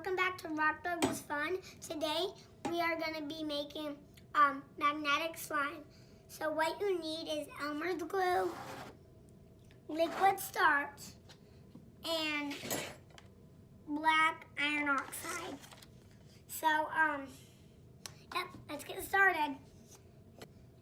welcome back to Rock Burgers Fun. Today we are going to be making magnetic slime. So what you need is Elmer's glue, liquid starch, and black iron oxide. So yep, let's get started.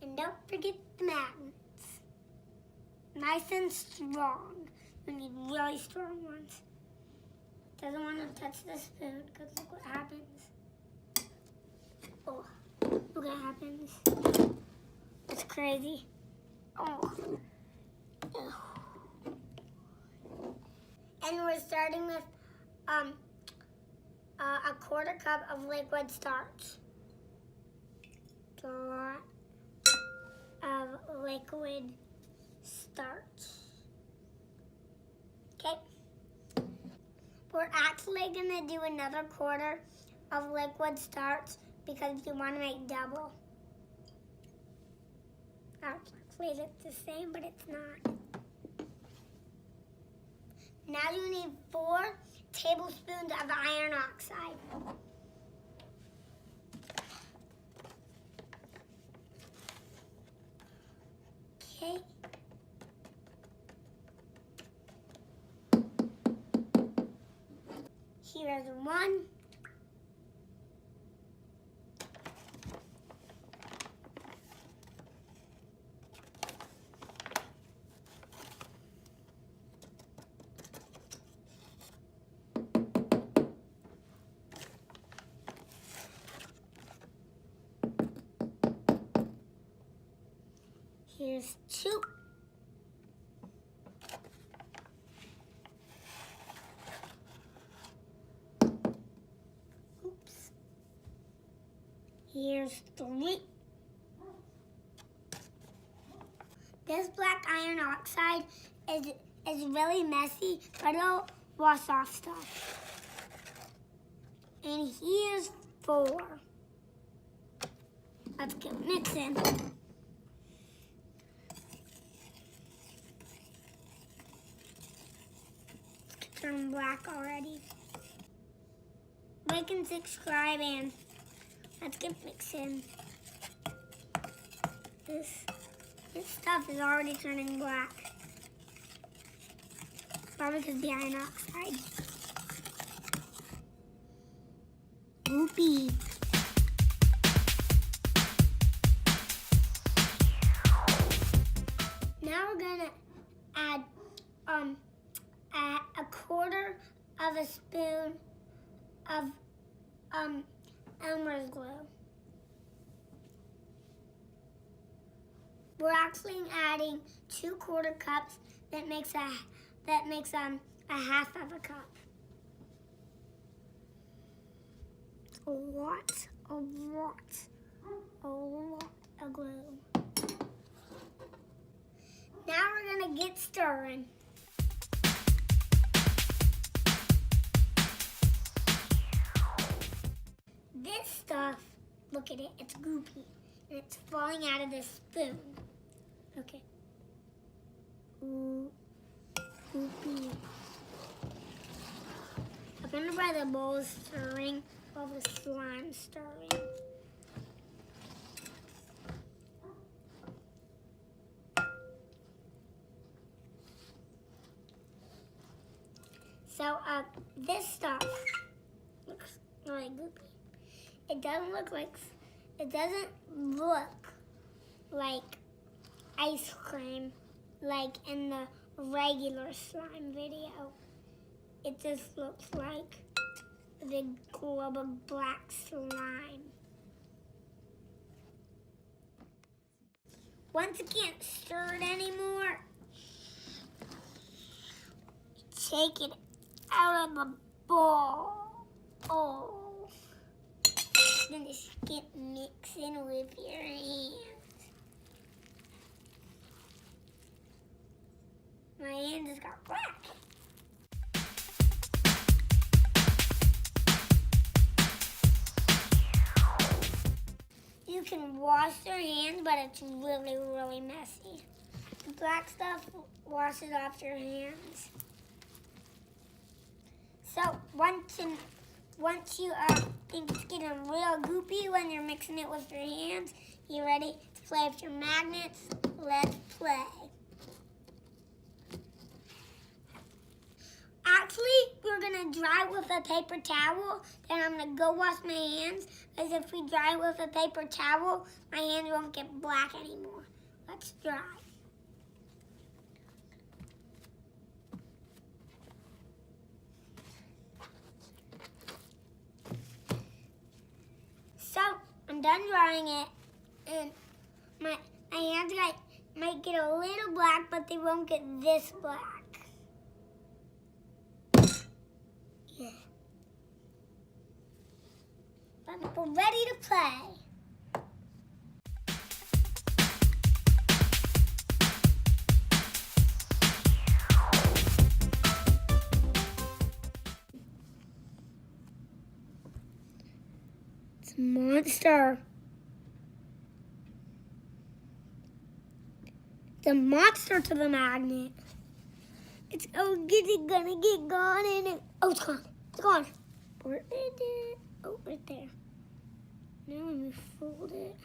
And don't forget the magnets. Nice and strong. You need really strong ones. Doesn't want to touch the spoon because look what happens. Oh, look what happens. It's crazy. Oh. And we're starting with a quarter cup of liquid starch. A lot of liquid starch. Okay. We're actually going to do another quarter of liquid starch because you want to make double. Actually, it's the same, but it's not. Now you need 4 tablespoons of iron oxide. Okay. Here's 1. Here's 2. Oops. Here's 3. This black iron oxide is really messy, but it'll wash off stuff. And here's 4. Let's get mixing. Turn black already. Like and subscribe and let's get mixing. This stuff is already turning black. Probably because of the iron oxide. Goopy. Now we're gonna add a quarter of a spoon of Elmer's glue. We're actually adding 2 quarter cups. That makes a half of a cup. A lot of glue. Now we're gonna get stirring. This stuff, look at it, it's goopy. And it's falling out of the spoon. Okay. Ooh, goopy. I'm gonna buy the bowl stirring while the slime stirring. So, this stuff looks really goopy. It doesn't look like ice cream like in the regular slime video. It just looks like a big glob of black slime. Once you can't stir it anymore, take it out of the bowl. Oh. Then just get mixing with your hands. My hand just got black. You can wash your hands, but it's really, really messy. The black stuff washes off your hands. So once once you think it's getting real goopy when you're mixing it with your hands, you ready to play with your magnets? Let's play. Actually, we're going to dry with a paper towel. Then I'm going to go wash my hands. Because if we dry with a paper towel, my hands won't get black anymore. Let's dry. So, I'm done drying it. And my hands might get a little black, but they won't get this black. Yeah. We're ready to play. It's a monster. It's a monster to the magnet. It's gonna get gone in it. Oh, it's gone. It's gone. Where is it? Oh, right there. Now let me fold it.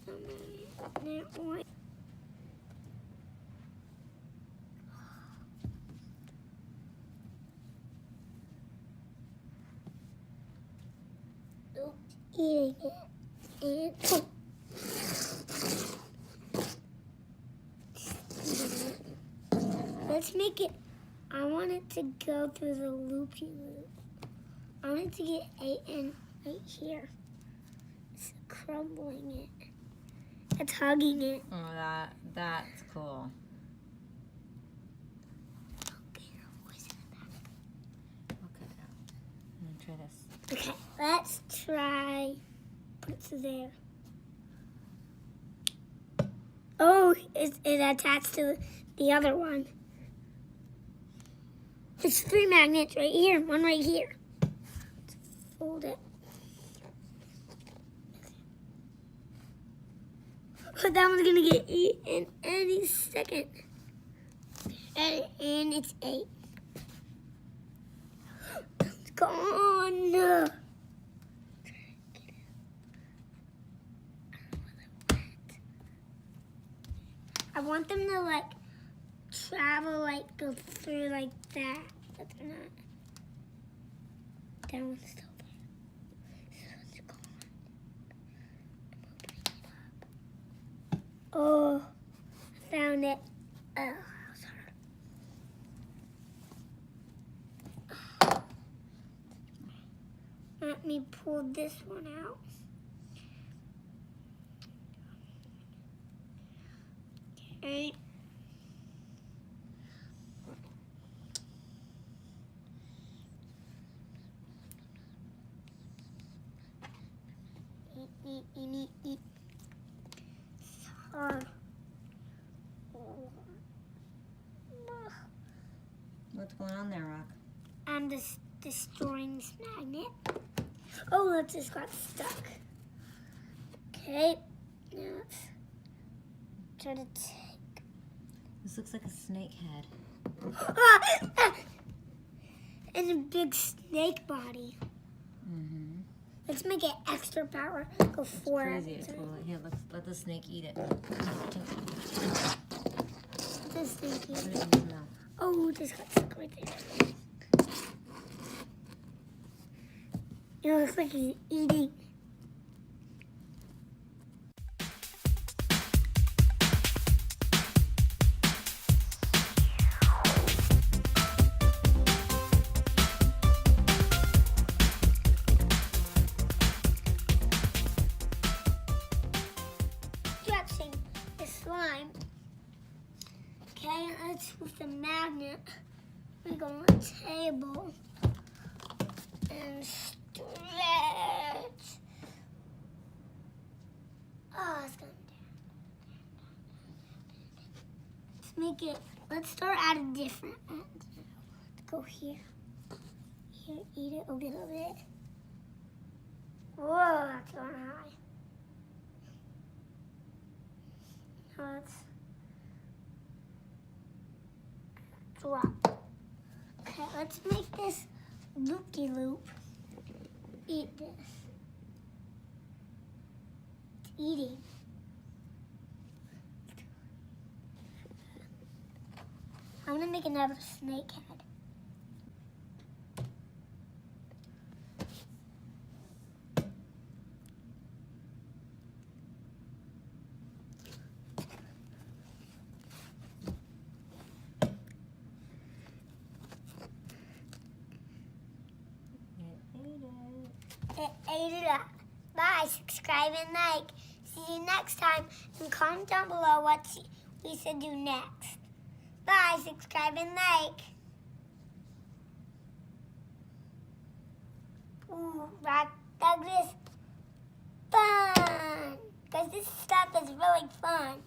That one. Oh, eating it. And let's make it. I want it to go through the loopy-loop. I want it to get in right here. It's crumbling it. It's hugging it. Oh, that's cool. Okay, her voice in the back. Okay, I'm gonna try this. Okay, let's try. Put it there. Oh, it attached to the other one. There's 3 magnets right here, one right here. Let's fold it. But that one's gonna get eaten any second. And it's 8. It's gone. I want them to like travel, like go through like that. But they're not. That one's still there. This one's gone. I'm opening it up. Oh, I found it. Oh, that was hard. Let me pull this one out. Okay. Eat. It's hard. What's going on there, Rock? I'm just destroying this magnet. Oh, it just got stuck. Okay. Now let's try to take. This looks like a snake head. And a big snake body. Mm-hmm. Let's make it extra power. Go for it. Crazy. It's cool. Here, let the snake eat it. The snake Put eat. it in his mouth. Oh, this got stuck right there. It looks like he's eating. Stretching the slime. Okay, let's with the magnet. We go on the table and stretch. Oh, it's going down. Let's make it. Let's start at a different end. Let's go here. Here, eat it a little bit. Whoa, that's going high. Now let's drop. Okay, let's make this loop-de-loop. Eat this. It's eating. I'm gonna make another snake head. It ate it up. Bye, subscribe and like. See you next time, and comment down below what we should do next. Bye, subscribe and like. Ooh, Rock Douglas, fun! Because this stuff is really fun.